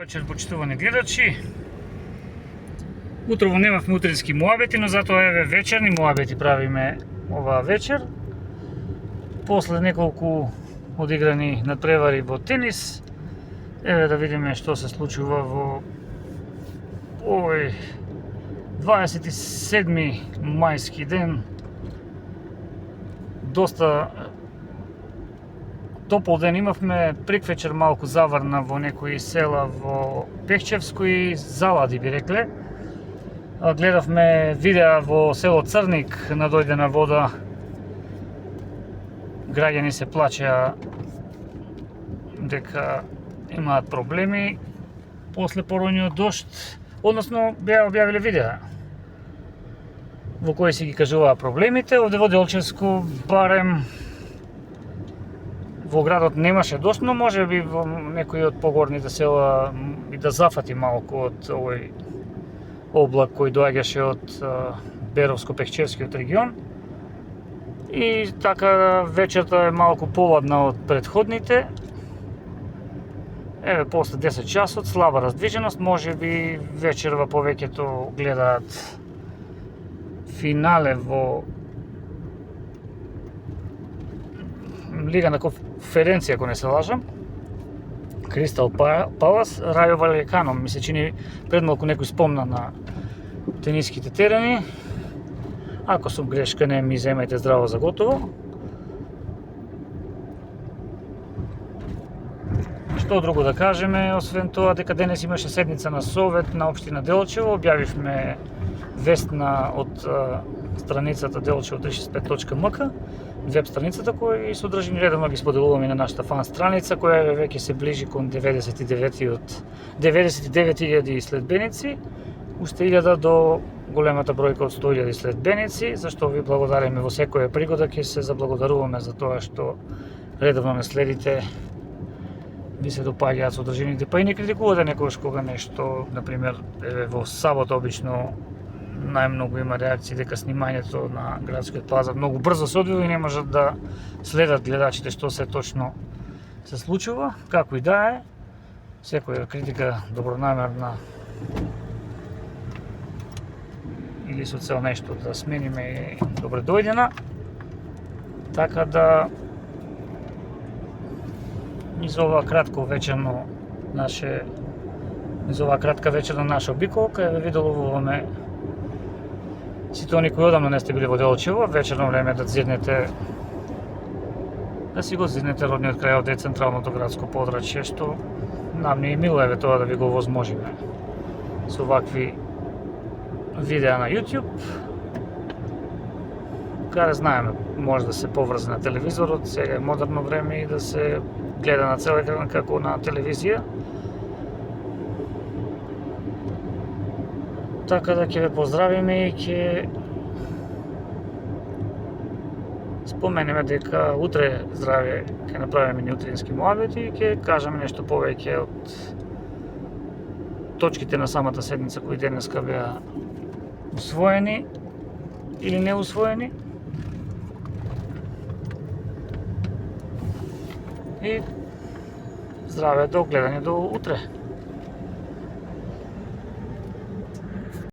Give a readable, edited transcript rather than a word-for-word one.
Вечер, почитувани гледачи. Утрово немавме утрински муабети, но затоа еве вечерни муабети правиме оваа вечер. После неколку одиграни надпревари во тенис, еве да видиме што се случува во овој 27 мајски ден. Доста топол ден имавме, приквечер малку заврна во некои села во Пехчевско и залади би рекле. Гледавме видеа во село Црник на дојдена вода. Граѓани се плачеа дека имаат проблеми после поројниот дожд, односно беа објавиле видеа во кои си ги кажуваа проблемите. Овде во Делчевско барем во градот немаше дожд, но може би во некои од погорните села и да зафати малку од овој облак кој доаѓаше од Беровско-Пехчевскиот регион. И така вечерта е малку поладна од предходните. Еве после 10 часот слаба раздвиженост, може би вечерва повеќето гледаат финале во Лига на конференција, ако не се лажам. Кристал Палас, Рајо Валекано, ми се чини пред малку некој спомна на тениските терени. Ако сум грешка, не ми земајте здраво за готово. Што друго да кажеме, освен тоа дека денес имаше седница на Совет на општина Делчево. Објавивме вест од страницата delchevo365.mk, веб страницата која содржини редовно ги споделуваме на нашата фан страница, која веќе се ближи кон 99.000 следбеници, уште 1000 до големата бројка од 100.000 следбеници, зашто ви благодариме во секоја пригода, ќе се заблагодаруваме за тоа што редовно не следите, ви се допаѓаат содржините, па и не критикувате некогаш кога нешто, например, во сабота обично најмногу има реакции дека снимањето на градскиот пазар многу брзо се одвива и не можат да следат гледачите што се точно се случува. Како и да е, секоја критика добронамерна или со цел нешто да смениме и добре дојдена. Така да низ ова кратко вечерно наше низ оваа кратка вечерна наша обиколка ве виделуваме сите они кои одамна не сте били во Делчево, вечерно време да зиднете, да си го зиднете родниот крај од централното градско подрачје, што нам не е мило еве тоа да ви го возможиме со вакви видеа на YouTube. Каде знаеме, може да се поврзе на телевизорот, сега е модерно време и да се гледа на цел екран како на телевизија. Така да ќе ве поздравиме и ќе споменеме дека утре здраве ќе направиме ни утрински муабети и ќе кажеме нешто повеќе од точките на самата седница кои денеска беа усвоени или не усвоени. И здраве до гледање до утре.